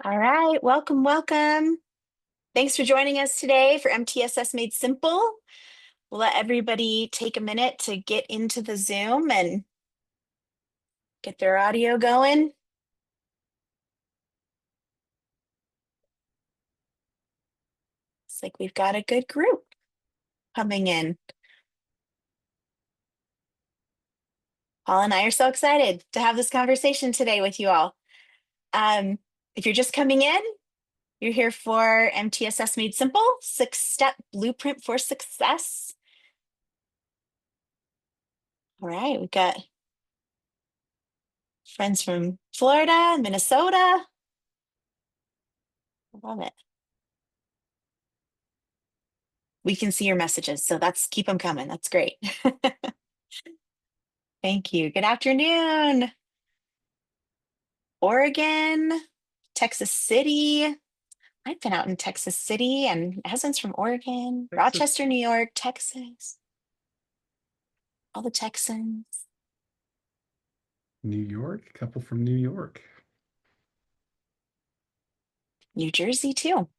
All right, welcome, welcome. Thanks for joining us today for MTSS Made Simple. We'll let everybody take a minute to get into the Zoom and get their audio going. Looks like we've got a good group coming in. Paul and I are so excited to have this conversation today with you all. If you're just coming in, you're here for MTSS Made Simple, 6-step blueprint for success. All right, we've got friends from Florida, Minnesota. I love it. We can see your messages, so keep them coming. That's great. Thank you. Good afternoon. Oregon, Texas City. I've been out in Texas City and husband's from Oregon, Texas. Rochester, New York, Texas. All the Texans. New York, a couple from New York. New Jersey too.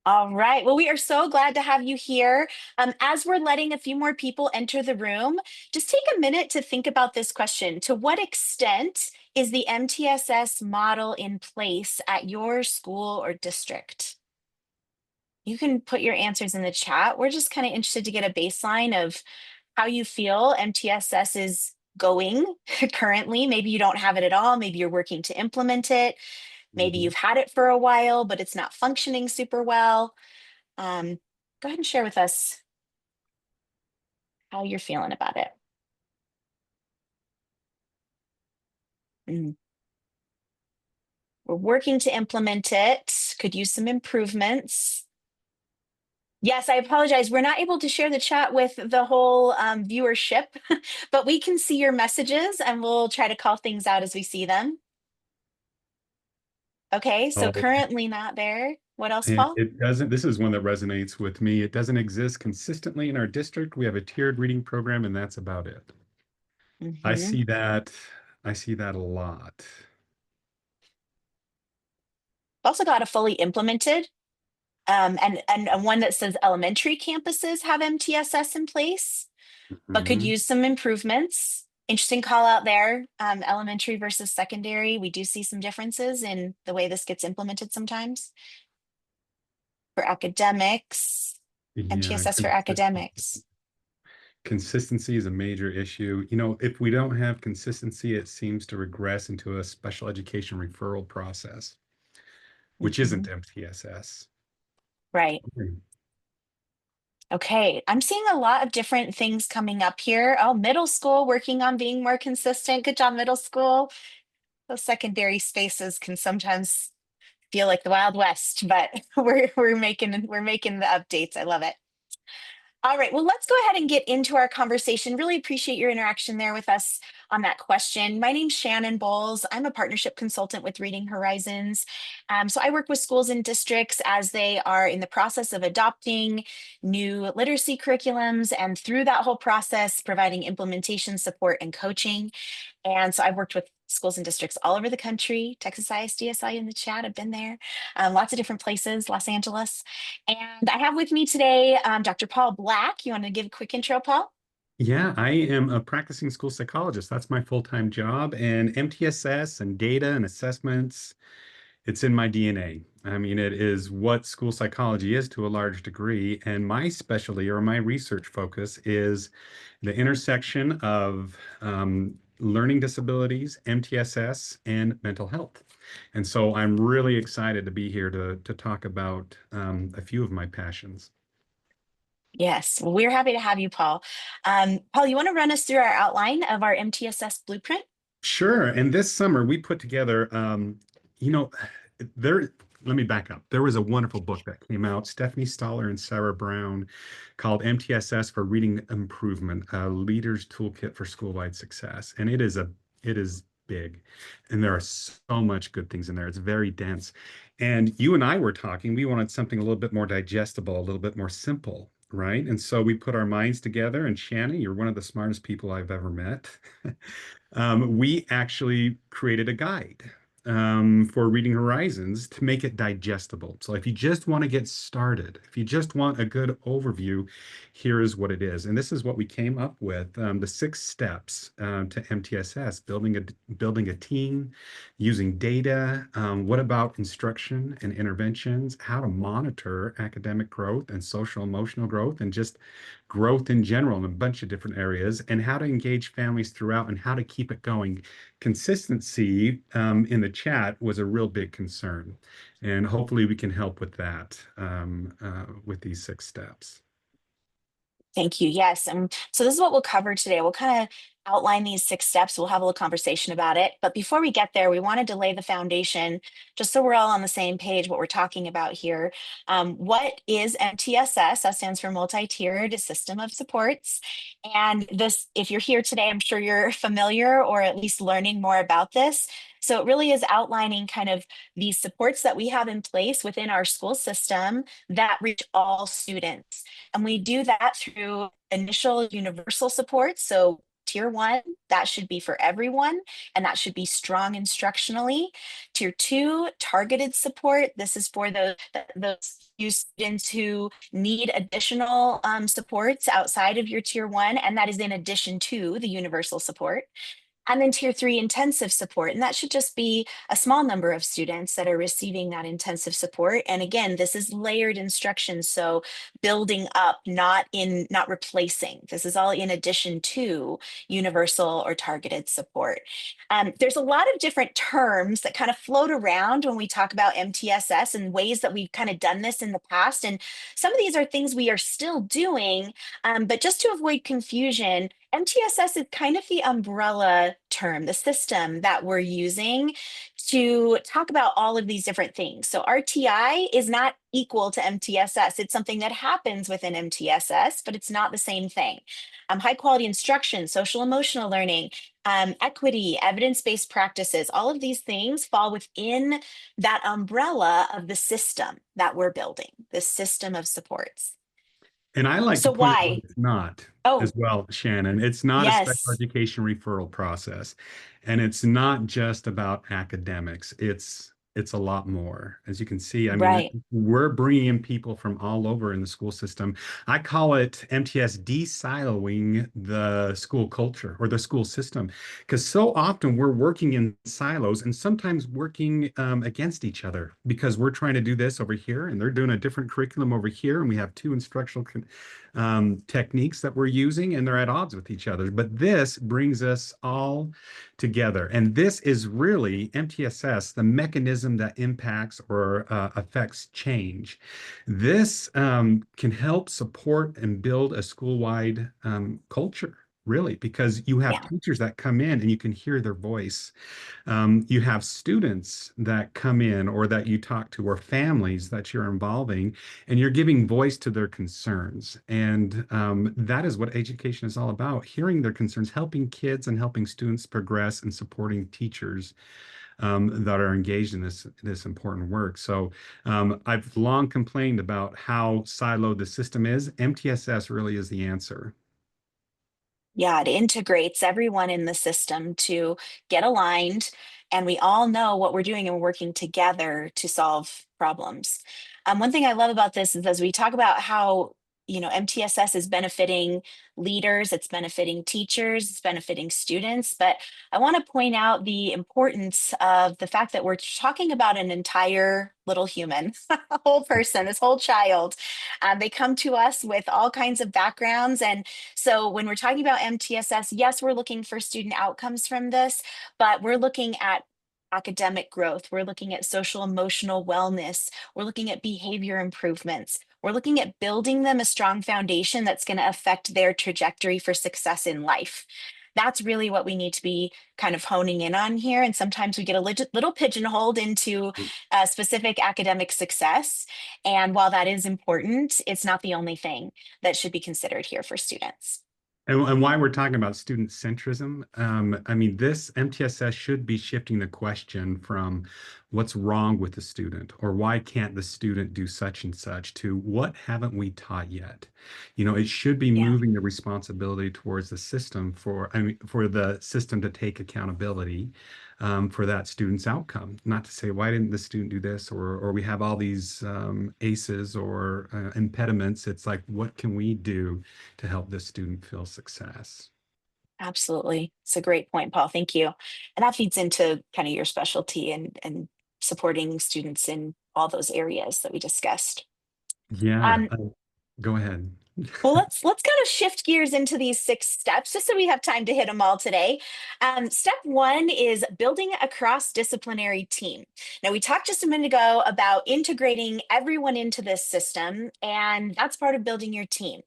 All right. Well, we are so glad to have you here. As we're letting a few more people enter the room, just take a minute to think about this question. To what extent is the MTSS model in place at your school or district? You can put your answers in the chat. We're just kind of interested to get a baseline of how you feel MTSS is going currently. Maybe you don't have it at all. Maybe you're working to implement it. Maybe you've had it for a while, but it's not functioning super well. Go ahead and share with us how you're feeling about it. We're working to implement it. Could use some improvements. Yes, I apologize. We're not able to share the chat with the whole viewership, but we can see your messages and we'll try to call things out as we see them. Okay, so Oh, currently not there. What else, and Paul? it doesn't, this is one that resonates with me. It doesn't exist consistently in our district. We have a tiered reading program, and that's about it. I Mhm. see that, I see that a lot. Also got a fully implemented and one that says elementary campuses have MTSS in place, but could Mhm. use some improvements. Interesting call out there. Elementary versus secondary. We do see some differences in the way this gets implemented sometimes. For academics, Yeah, MTSS for academics. consistency is a major issue. You know, if we don't have consistency, it seems to regress into a special education referral process, which Mhm. isn't MTSS. Right. Okay, I'm seeing a lot of different things coming up here. Oh, middle school working on being more consistent. Good job, middle school. Those secondary spaces can sometimes feel like the Wild West, but we're making the updates. I love it. All right, well, let's go ahead and get into our conversation. Really appreciate your interaction there with us on that question. My name's Shannon Bowles. I'm a partnership consultant with Reading Horizons. So I work with schools and districts as they are in the process of adopting new literacy curriculums, and through that whole process, providing implementation support and coaching. And so I've worked with schools and districts all over the country. Texas ISD, I saw you in the chat. I've been there. Lots of different places, Los Angeles. And I have with me today Dr. Paul Black. You want to give a quick intro, Paul? Yeah, I am a practicing school psychologist. That's my full-time job. And MTSS and data and assessments, it's in my DNA. I mean, it is what school psychology is to a large degree. And my specialty or my research focus is the intersection of learning disabilities, MTSS, and mental health. And so I'm really excited to be here to talk about a few of my passions. Yes, well, we're happy to have you, Paul. Paul, you want to run us through our outline of our MTSS blueprint? Sure. And this summer we put together, you know, there, let me back up. There was a wonderful book that came out, Stephanie Stoller and Sarah Brown, called MTSS for Reading Improvement, a Leader's Toolkit for Schoolwide Success. And it is big. And there are so much good things in there. It's very dense. And you and I were talking, we wanted something a little bit more digestible, a little bit more simple, right? And so we put our minds together, and Shannon, you're one of the smartest people I've ever met. We actually created a guide for Reading Horizons to make it digestible. So if you just want to get started, if you just want a good overview, here is what it is. And this is what we came up with, the 6 steps to MTSS, building a team, using data, what about instruction and interventions, how to monitor academic growth and social emotional growth, and just growth in general in a bunch of different areas, and how to engage families throughout and how to keep it going. Consistency in the chat was a real big concern, and hopefully we can help with that with these 6 steps. Thank you. Yes. So this is what we'll cover today. We'll kind of outline these 6 steps. We'll have a little conversation about it. But before we get there, we wanted to lay the foundation just so we're all on the same page, what we're talking about here. What is MTSS? That stands for multi-tiered system of supports. And this, if you're here today, I'm sure you're familiar or at least learning more about this. So it really is outlining kind of these supports that we have in place within our school system that reach all students. And we do that through initial universal support. So tier 1, that should be for everyone, and that should be strong instructionally. Tier 2, targeted support. This is for those students who need additional supports outside of your tier 1, and that is in addition to the universal support. And then tier 3, intensive support. And that should just be a small number of students that are receiving that intensive support. And again, this is layered instruction. So building up, not replacing. This is all in addition to universal or targeted support. There's a lot of different terms that kind of float around when we talk about MTSS and ways that we've kind of done this in the past. And some of these are things we are still doing, but just to avoid confusion, MTSS is kind of the umbrella term, the system that we're using to talk about all of these different things. So RTI is not equal to MTSS. It's something that happens within MTSS, but it's not the same thing. High quality instruction, social emotional learning, equity, evidence-based practices, all of these things fall within that umbrella of the system that we're building, the system of supports. And I like to So point out what why? it's not as Oh, well, Shannon. It's not a special yes, education referral process. And it's not just about academics. It's a lot more. As you can see, I mean, right. we're bringing in people from all over in the school system. I call it MTS de-siloing the school culture or the school system, because so often we're working in silos and sometimes working against each other because we're trying to do this over here and they're doing a different curriculum over here, and we have 2 instructional techniques that we're using and they're at odds with each other. But this brings us all together. And this is really MTSS, the mechanism that impacts or affects change. This can help support and build a school-wide culture, really, because you have Yeah. teachers that come in and you can hear their voice. You have students that come in or that you talk to, or families that you're involving, and you're giving voice to their concerns. And that is what education is all about, hearing their concerns, helping kids and helping students progress, and supporting teachers that are engaged in this important work. So I've long complained about how siloed the system is. MTSS really is the answer. Yeah, it integrates everyone in the system to get aligned, and we all know what we're doing and we're working together to solve problems. One thing I love about this is as we talk about how, MTSS is benefiting leaders, it's benefiting teachers, it's benefiting students, but I want to point out the importance of the fact that we're talking about an entire little human, a whole person, this whole child. They come to us with all kinds of backgrounds, and so when we're talking about MTSS, yes, we're looking for student outcomes from this, but we're looking at academic growth. We're looking at social emotional wellness. We're looking at behavior improvements. We're looking at building them a strong foundation that's going to affect their trajectory for success in life. That's really what we need to be kind of honing in on here. And sometimes we get a little pigeonholed into specific academic success. And while that is important, it's not the only thing that should be considered here for students. And why we're talking about student centrism, I mean, this MTSS should be shifting the question from what's wrong with the student, or why can't the student do such and such, to what haven't we taught yet? It should be Yeah, moving the responsibility towards the system for the system to take accountability for that student's outcome. Not to say, why didn't the student do this? Or we have all these ACEs or impediments. It's like, what can we do to help this student feel success? absolutely. It's a great point, Paul. Thank you. And that feeds into kind of your specialty and supporting students in all those areas that we discussed. Yeah, Um, go ahead. Well, let's kind of shift gears into these 6 steps, just so we have time to hit them all today. Step 1 is building a cross-disciplinary team. Now, we talked just a minute ago about integrating everyone into this system, and that's part of building your team.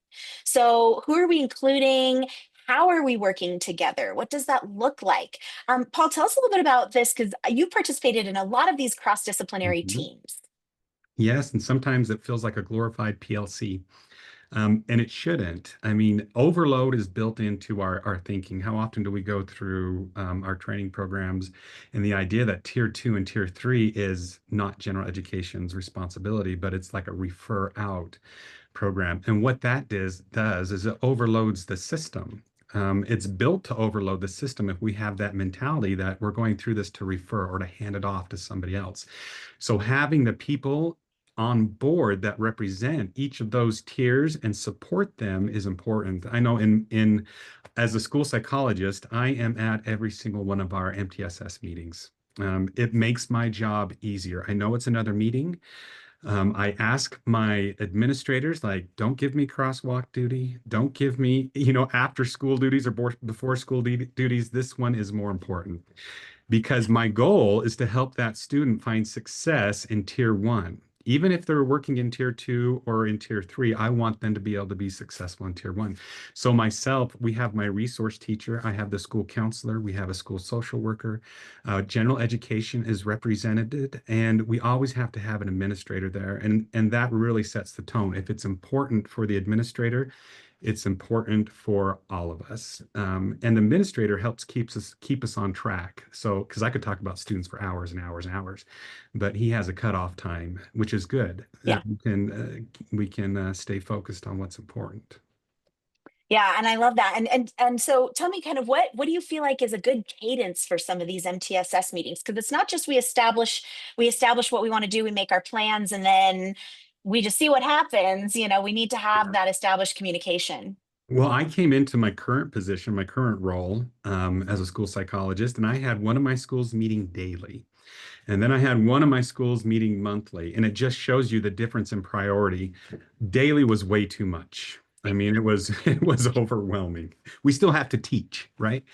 So, who are we including? How are we working together? What does that look like? Paul, tell us a little bit about this because you participated in a lot of these cross-disciplinary Mhm. teams. Yes, and sometimes it feels like a glorified PLC. And it shouldn't. I mean, overload is built into our thinking. How often do we go through our training programs and the idea that tier two and tier three is not general education's responsibility, but it's like a refer out program. And what that does is it overloads the system. It's built to overload the system if we have that mentality that we're going through this to refer or to hand it off to somebody else. So having the people on board that represent each of those tiers and support them is important. I know in as a school psychologist, I am at every single one of our MTSS meetings. It makes my job easier. I know it's another meeting. I ask my administrators, like, don't give me crosswalk duty. Don't give me, after school duties or before school duties. This one is more important because my goal is to help that student find success in tier one. Even if they're working in tier two or in tier three, I want them to be able to be successful in tier one. So myself, we have my resource teacher, I have the school counselor, we have a school social worker, general education is represented, and we always have to have an administrator there. And that really sets the tone. If it's important for the administrator, it's important for all of us. And the administrator helps keep us on track. So, because I could talk about students for hours and hours and hours, but he has a cutoff time, which is good. Yeah. We can stay focused on what's important. Yeah, and I love that. And so tell me kind of what do you feel like is a good cadence for some of these MTSS meetings? Because it's not just we establish what we want to do, we make our plans, and then we just see what happens. We need to have that established communication. Well, I came into my current position, my current role as a school psychologist, and I had one of my schools meeting daily. And then I had one of my schools meeting monthly, and it just shows you the difference in priority. Daily was way too much. I mean, it was it was overwhelming. We still have to teach, right?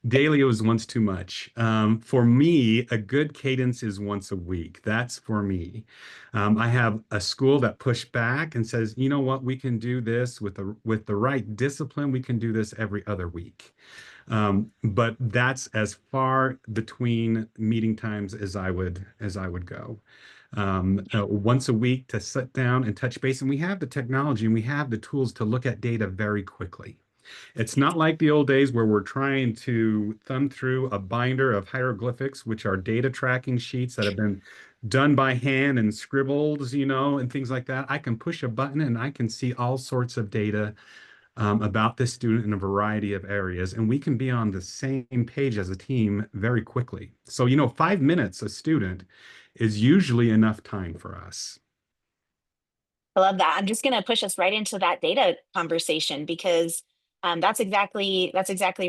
Daily was once too much. For me, a good cadence is once a week. That's for me. I have a school that pushed back and says, you know what, we can do this with the right discipline. We can do this every other week. But that's as far between meeting times as I would go. Once a week to sit down and touch base, and we have the technology and we have the tools to look at data very quickly. It's not like the old days where we're trying to thumb through a binder of hieroglyphics, which are data tracking sheets that have been done by hand and scribbled, and things like that. I can push a button and I can see all sorts of data about this student in a variety of areas, and we can be on the same page as a team very quickly. So, 5 minutes a student is usually enough time for us. I love that. I'm just going to push us right into that data conversation because that's exactly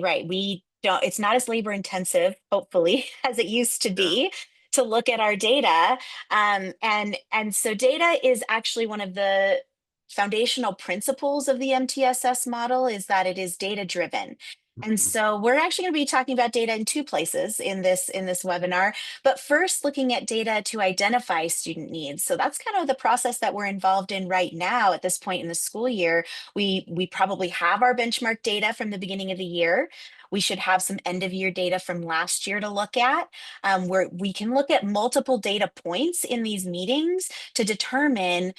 right. We don't. It's not as labor intensive, hopefully, as it used to Yeah. be to look at our data. And so data is actually one of the foundational principles of the MTSS model is that it is data driven. And Mhm. so we're actually going to be talking about data in 2 places in this webinar. But first, looking at data to identify student needs. So that's kind of the process that we're involved in right now at this point in the school year. We probably have our benchmark data from the beginning of the year. We should have some end of year data from last year to look at, where we can look at multiple data points in these meetings to determine,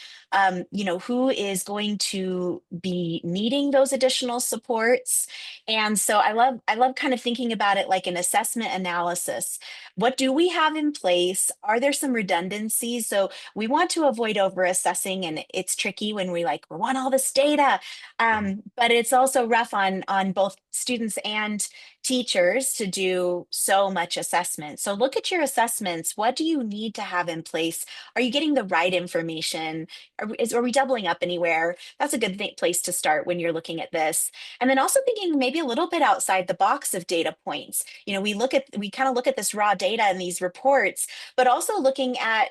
who is going to be needing those additional supports. And So I love kind of thinking about it like an assessment analysis. What do we have in place? Are there some redundancies? So we want to avoid over assessing, and it's tricky when we want all this data. But it's also rough on both students and teachers to do so much assessment. So look at your assessments. What do you need to have in place? Are you getting the right information? Are we doubling up anywhere? That's a good place to start when you're looking at this. And then also thinking maybe a little bit outside the box of data points. We kind of look at this raw data and these reports, but also looking at,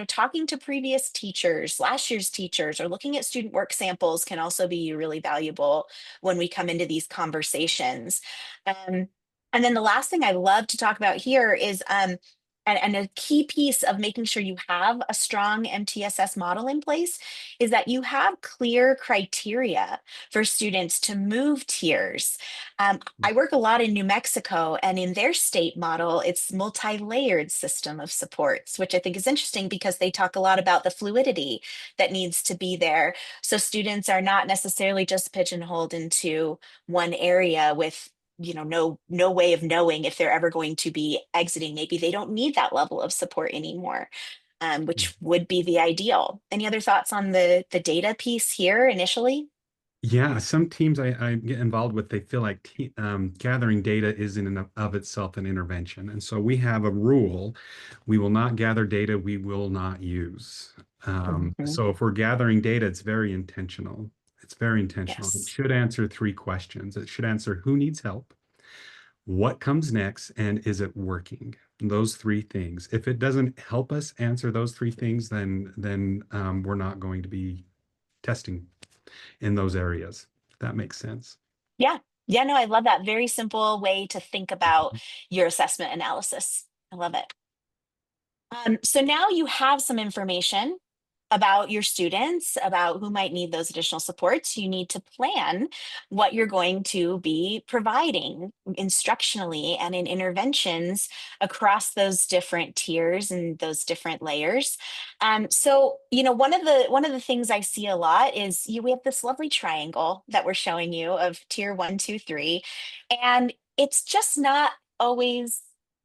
talking to previous teachers, last year's teachers, or looking at student work samples can also be really valuable when we come into these conversations. Um, and then the last thing I love to talk about here is, and a key piece of making sure you have a strong MTSS model in place is that you have clear criteria for students to move tiers. I work a lot in New Mexico, and in their state model, it's multi-layered system of supports, which I think is interesting because they talk a lot about the fluidity that needs to be there. So students are not necessarily just pigeonholed into one area with no way of knowing if they're ever going to be exiting. Maybe they don't need that level of support anymore, which would be the ideal. Any other thoughts on the data piece here initially? Yeah, some teams I get involved with, they feel like gathering data is in and of itself an intervention. And so we have a rule, we will not gather data we will not use. Mhm. So if we're gathering data, it's very intentional. It's very intentional. It Yes. should answer three questions. It should answer who needs help, what comes next, and is it working? Those three things. If it doesn't help us answer those three things, then we're not going to be testing in those areas. If that makes sense. Yeah. Yeah, no, I love that. Very simple way to think about your assessment analysis. I love it. So now you have some information about your students, about who might need those additional supports. You need to plan what you're going to be providing instructionally and in interventions across those different tiers and those different layers. One of the things I see a lot is we have this lovely triangle that we're showing you of tier 1, 2, 3, and it's just not always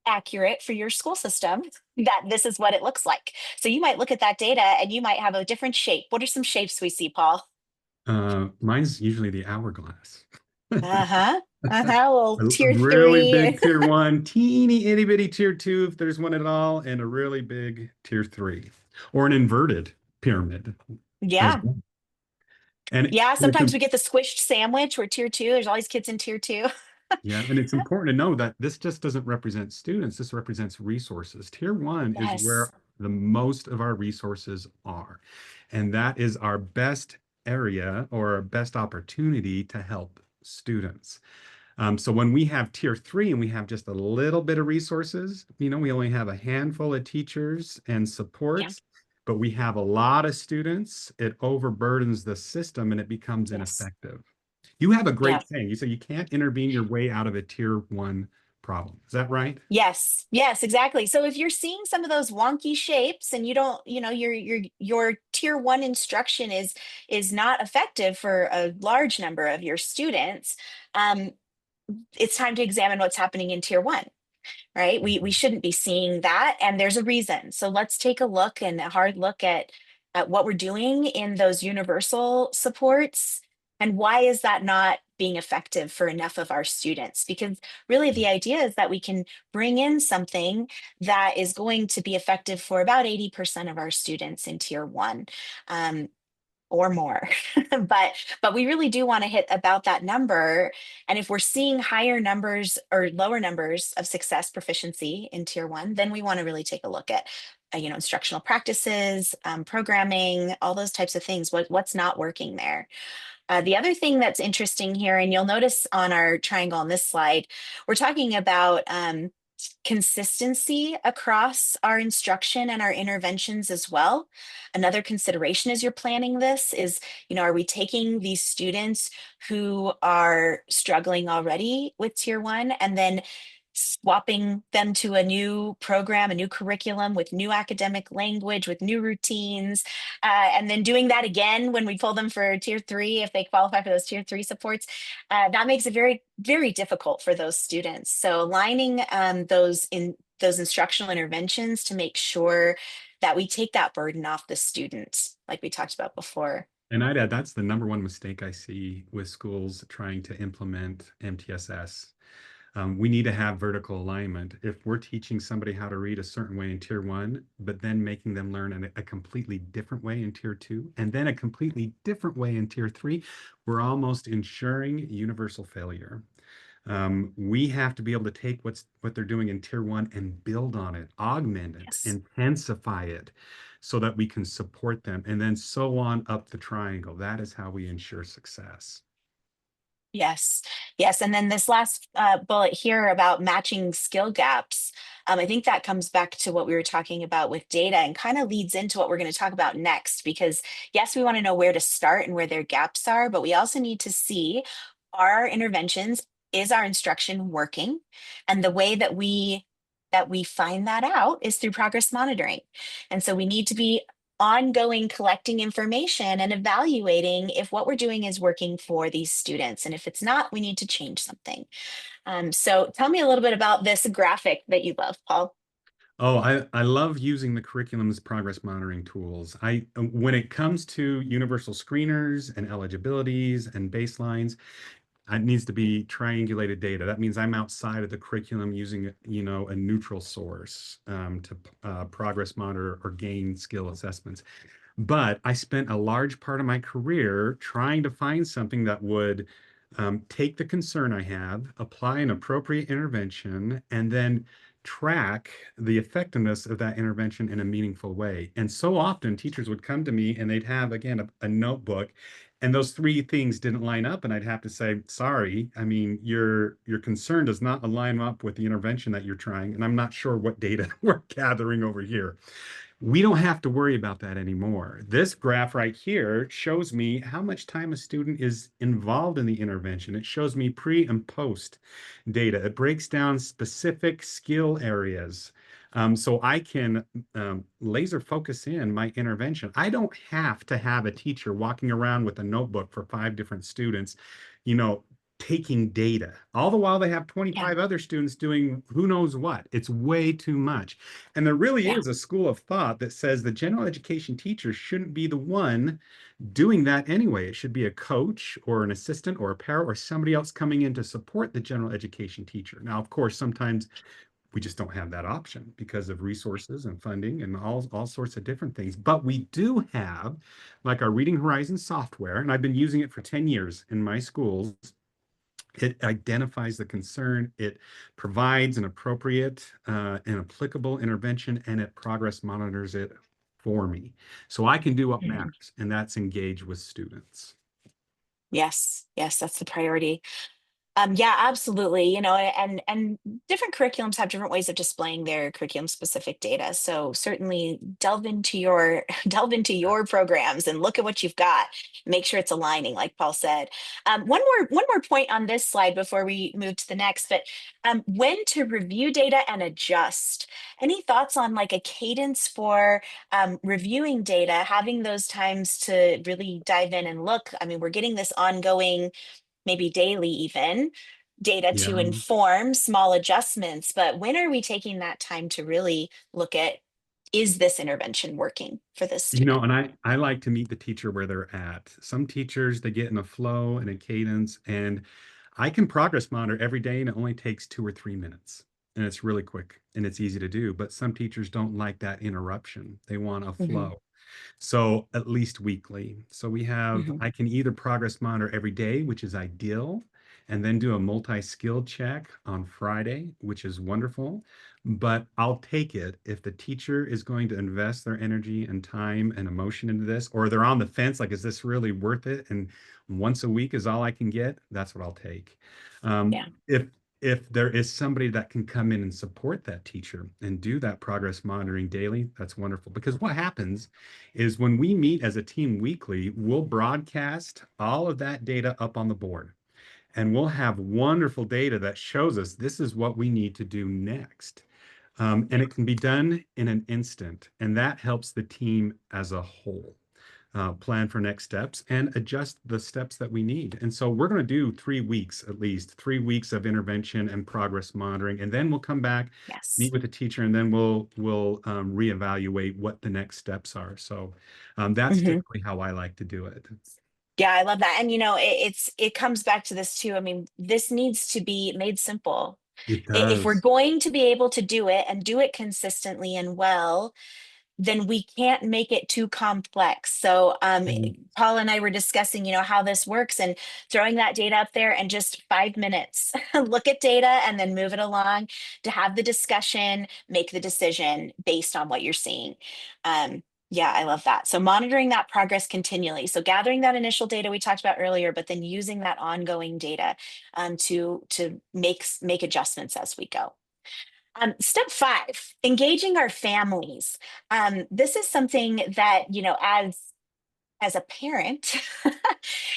accurate for your school system that this is what it looks like. So you might look at that data and you might have a different shape. What are some shapes we see, Paul? Mine's usually the hourglass. Uh-huh. Uh-huh. Well, A tier really three. big tier one, teeny itty bitty tier two, if there's one at all, and a really big tier three, or an inverted pyramid as Yeah. well. And Yeah. it's Sometimes we get the squished sandwich where tier two, there's all these kids in tier two. yeah, and it's important to know that this just doesn't represent students, this represents resources. Tier one is Yes. where the most of our resources are. And that is our best area or our best opportunity to help students. So when we have tier three and we have just a little bit of resources, we only have a handful of teachers and Yeah. supports, but we have a lot of students, it overburdens the system and it becomes Yes. ineffective. You have a Yeah. great saying. You say you can't intervene your way out of a tier one problem. Is that right? Yes, yes, exactly. So if you're seeing some of those wonky shapes and you don't, your tier one instruction is not effective for a large number of your students, um, it's time to examine what's happening in tier one, right? We shouldn't be seeing that, and there's a reason. So let's take a look and a hard look at what we're doing in those universal supports and why is that not being effective for enough of our students? Because really the idea is that we can bring in something that is going to be effective for about 80% of our students in tier one. Um, or more. But we really do want to hit about that number. And if we're seeing higher numbers or lower numbers of success proficiency in tier one, then we want to really take a look at instructional practices, programming, all those types of things. What's not working there? The other thing that's interesting here, and you'll notice on our triangle on this slide, we're talking about consistency across our instruction and our interventions as well. Another consideration as you're planning this is, are we taking these students who are struggling already with tier one and then swapping them to a new program, a new curriculum with new academic language, with new routines, and then doing that again when we pull them for tier three, if they qualify for those tier three supports, that makes it very, very difficult for those students. So aligning those instructional interventions to make sure that we take that burden off the student, like we talked about before. And I'd add that's the number one mistake I see with schools trying to implement MTSS. We need to have vertical alignment. If we're teaching somebody how to read a certain way in tier one, but then making them learn in a completely different way in tier two, and then a completely different way in tier three, we're almost ensuring universal failure. We have to be able to take what they're doing in tier one and build on it, augment it, Yes. intensify it so that we can support them, and then so on up the triangle. That is how we ensure success. Yes, yes. And then this last bullet here about matching skill gaps, I think that comes back to what we were talking about with data and kind of leads into what we're going to talk about next. Because yes, we want to know where to start and where their gaps are, but we also need to see, are our interventions, is our instruction working? And the way that we find that out is through progress monitoring. And so we need to be ongoing collecting information and evaluating if what we're doing is working for these students. And if it's not, we need to change something. So tell me a little bit about this graphic that you love, Paul. Oh, I love using the curriculum's progress monitoring tools. When it comes to universal screeners and eligibilities and baselines, it needs to be triangulated data. That means I'm outside of the curriculum using, a neutral source to progress monitor or gain skill assessments. But I spent a large part of my career trying to find something that would take the concern I have, apply an appropriate intervention, and then track the effectiveness of that intervention in a meaningful way. And so often teachers would come to me and they'd have, again, a notebook, and those three things didn't line up. And I'd have to say, sorry, I mean, your concern does not align up with the intervention that you're trying. And I'm not sure what data we're gathering over here. We don't have to worry about that anymore. This graph right here shows me how much time a student is involved in the intervention. It shows me pre and post data. It breaks down specific skill areas. So I can laser focus in my intervention. I don't have to have a teacher walking around with a notebook for 5 different students, you know, taking data. All the while they have Yeah, 25 other students doing who knows what. It's way too much. And there really yeah, is a school of thought that says the general education teacher shouldn't be the one doing that anyway. It should be a coach or an assistant or a para or somebody else coming in to support the general education teacher. Now, of course, sometimes we just don't have that option because of resources and funding and all sorts of different things. But we do have, like, our Reading Horizons software, and I've been using it for 10 years in my schools. It identifies the concern, it provides an appropriate and applicable intervention, and it progress monitors it for me. So I can do what mhm. matters, and that's engage with students. Yes, yes, that's the priority. Yeah, absolutely. And different curriculums have different ways of displaying their curriculum specific data. So certainly delve into your delve into your programs and look at what you've got. Make sure it's aligning, like Paul said. One more point on this slide before we move to the next. But when to review data and adjust. Any thoughts on like a cadence for reviewing data, having those times to really dive in and look? I mean, we're getting this ongoing, maybe daily even, data to Yeah. inform small adjustments. But when are we taking that time to really look at, is this intervention working for this student? And I like to meet the teacher where they're at. Some teachers, they get in a flow and a cadence, and I can progress monitor every day, and it only takes 2 or 3 minutes. And it's really quick and it's easy to do. But some teachers don't like that interruption. They want a Hmm. flow. So at least weekly. So Hmm. I can either progress monitor every day, which is ideal, and then do a multi-skill check on Friday, which is wonderful. But I'll take it if the teacher is going to invest their energy and time and emotion into this, or they're on the fence, like, is this really worth it? And once a week is all I can get, that's what I'll take. Yeah. If there is somebody that can come in and support that teacher and do that progress monitoring daily, that's wonderful. Because what happens is when we meet as a team weekly, we'll broadcast all of that data up on the board. and we'll have wonderful data that shows us this is what we need to do next. And it can be done in an instant, and that helps the team as a whole plan for next steps and adjust the steps that we need. And so we're going to do 3 weeks, at least 3 weeks of intervention and progress monitoring, and then we'll come back, meet Yes. with the teacher, and then we'll reevaluate what the next steps are. So that's Hmm. typically how I like to do it. Yeah, I love that. And it comes back to this too. I mean, this needs to be made simple. It If we're does. going to be able to do it and do it consistently and well, then we can't make it too complex. So, And Paul and I were discussing, how this works and throwing that data up there and just 5 minutes, look at data and then move it along to have the discussion, make the decision based on what you're seeing. Yeah, I love that. So monitoring that progress continually. So gathering that initial data we talked about earlier, but then using that ongoing data to make adjustments as we go. Step 5, engaging our families. This is something that, as a parent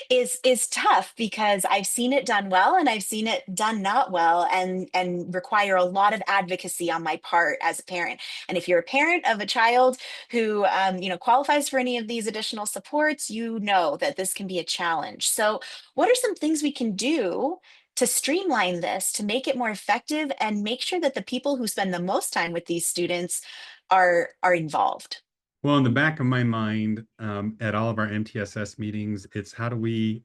is tough because I've seen it done well and I've seen it done not well and require a lot of advocacy on my part as a parent. And if you're a parent of a child who qualifies for any of these additional supports, you know that this can be a challenge. So what are some things we can do to streamline this, to make it more effective and make sure that the people who spend the most time with these students are involved? well, in the back of my mind, at all of our MTSS meetings, it's how do we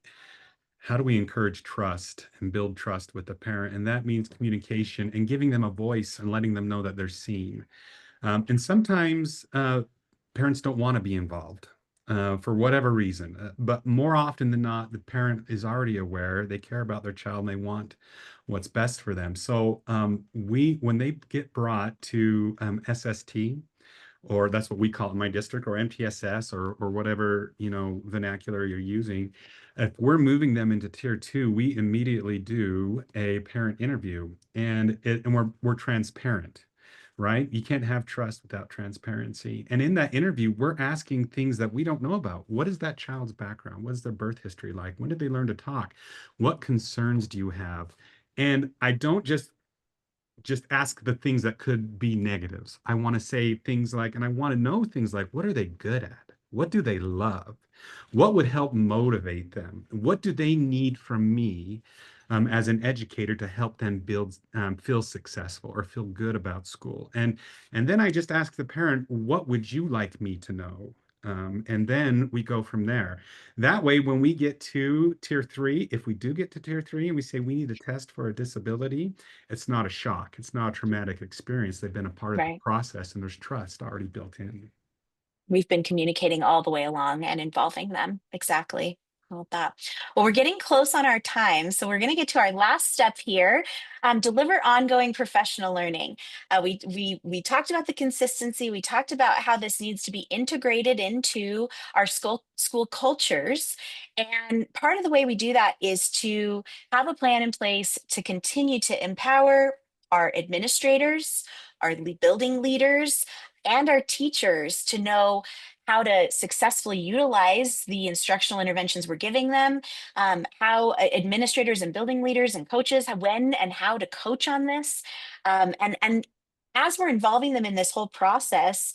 encourage trust and build trust with the parent? And that means communication and giving them a voice and letting them know that they're seen. And sometimes parents don't want to be involved for whatever reason. But more often than not, the parent is already aware. They care about their child and they want what's best for them. So when they get brought to SST, or that's what we call it in my district, or MTSS, or whatever vernacular you're using. If we're moving them into tier 2, we immediately do a parent interview, and we're transparent, right? You can't have trust without transparency. And in that interview, we're asking things that we don't know about. What is that child's background? What is their birth history like? When did they learn to talk? What concerns do you have? And I don't just ask the things that could be negatives. I want to say things like, and I want to know things like, what are they good at? What do they love? What would help motivate them? What do they need from me as an educator to help them feel successful or feel good about school? And then I just ask the parent, what would you like me to know? And then we go from there. That way, when we get to tier 3, if we do get to tier 3 and we say we need a test for a disability, it's not a shock. It's not a traumatic experience. They've been a part of the Right. process and there's trust already built in. We've been communicating all the way along and involving them. Exactly. I love that. Well, we're getting close on our time, so we're going to get to our last step here. Deliver ongoing professional learning. We talked about the consistency. We talked about how this needs to be integrated into our school cultures, and part of the way we do that is to have a plan in place to continue to empower our administrators, our building leaders, and our teachers to know how to successfully utilize the instructional interventions we're giving them, how administrators and building leaders and coaches, when and how to coach on this. And as we're involving them in this whole process,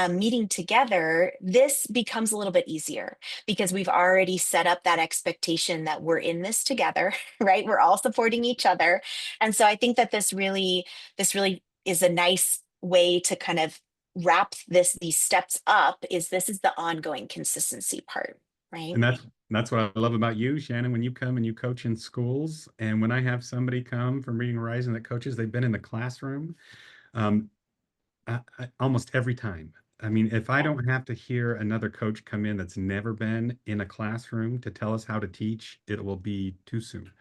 meeting together, this becomes a little bit easier because we've already set up that expectation that we're in this together, right? We're all supporting each other. And so I think that this really is a nice way to kind of wrap these steps up. This is the ongoing consistency part, right? And that's what I love about you, Shannon, when you come and you coach in schools. And when I have somebody come from Reading Horizon that coaches, they've been in the classroom um, almost every time. I mean, if I Yeah. don't have to hear another coach come in that's never been in a classroom to tell us how to teach, it will be too soon.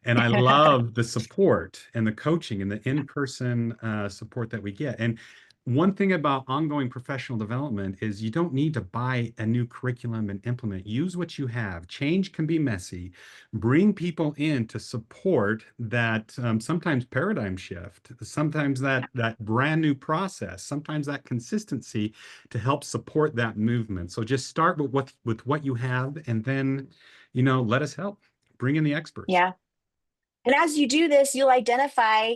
And I love the support and the coaching and the in-person support that we get. And one thing about ongoing professional development is you don't need to buy a new curriculum and implement. Use what you have. Change can be messy. Bring people in to support that sometimes paradigm shift, sometimes that brand new process, sometimes that consistency to help support that movement. So just start with what you have, and then let us help. Bring in the experts. Yeah. And as you do this, you'll identify,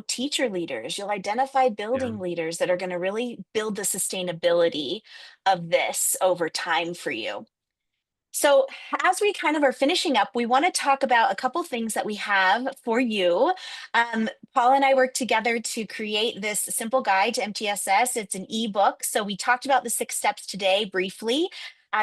teacher leaders, you'll identify Yeah. building leaders that are going to really build the sustainability of this over time for you. So, as we kind of are finishing up, we want to talk about a couple things that we have for you. Paul and I worked together to create this simple guide to MTSS. It's an ebook. So, we talked about the 6 steps today briefly.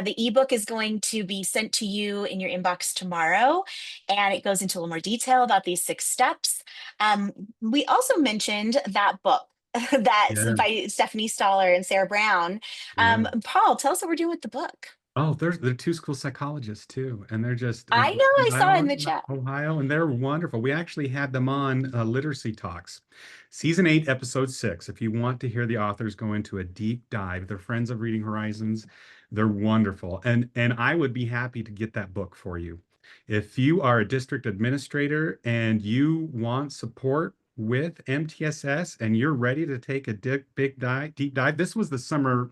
The ebook is going to be sent to you in your inbox tomorrow, and it goes into a little more detail about these 6 steps. Um, we also mentioned that book. That's Yeah. by Stephanie Staller and Sarah Brown. Yeah. Paul, tell us what we're doing with the book. Oh, they're two school psychologists too, and they're just I know, I saw it in the chat. Ohio, and they're wonderful. We actually had them on Literacy Talks, season 8, episode 6. If you want to hear the authors go into a deep dive, they're friends of Reading Horizons. They're wonderful, and I would be happy to get that book for you. If you are a district administrator and you want support with MTSS and you're ready to take a deep dive, this was the summer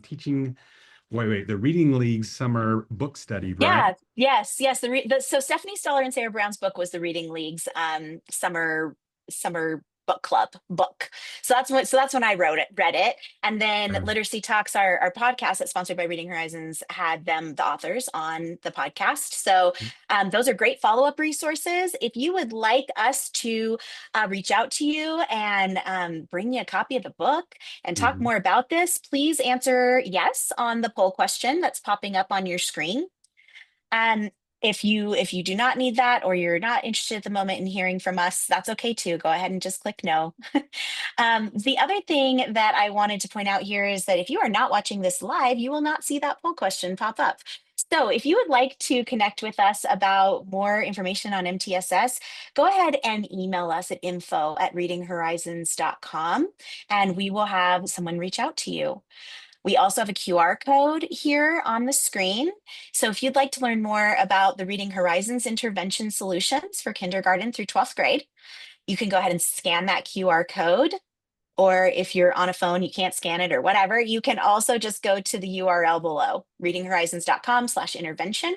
teaching. Wait, the Reading League summer book study, right? Yeah, yes. So Stephanie Stoller and Sarah Brown's book was the Reading League's summer book club book. So that's when I read it. And then Um, Literacy Talks, our podcast that's sponsored by Reading Horizons, had the authors on the podcast. So those are great follow-up resources. If you would like us to reach out to you and bring you a copy of the book and talk mhm. more about this, please answer yes on the poll question that's popping up on your screen. And if you do not need that, or you're not interested at the moment in hearing from us, that's okay too. Go ahead and just click no. The other thing that I wanted to point out here is that if you are not watching this live, you will not see that poll question pop up. So if you would like to connect with us about more information on MTSS, go ahead and email us at info@readinghorizons.com, and we will have someone reach out to you. We also have a QR code here on the screen. So if you'd like to learn more about the Reading Horizons intervention solutions for kindergarten through 12th grade, you can go ahead and scan that QR code. Or if you're on a phone, you can't scan it or whatever, you can also just go to the URL below, readinghorizons.com/intervention,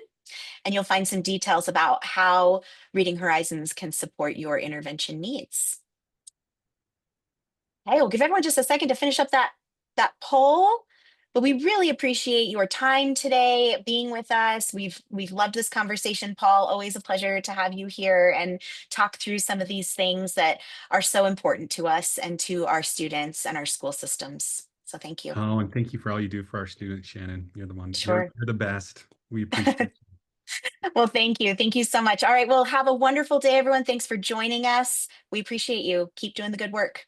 and you'll find some details about how Reading Horizons can support your intervention needs. Okay, we'll give everyone just a second to finish up that poll. But we really appreciate your time today being with us. We've loved this conversation, Paul. Always a pleasure to have you here and talk through some of these things that are so important to us and to our students and our school systems. So thank you. Oh, and thank you for all you do for our students, Shannon. Sure. You're the best. We appreciate you. Well, thank you. Thank you so much. All right. Well, have a wonderful day, everyone. Thanks for joining us. We appreciate you. Keep doing the good work.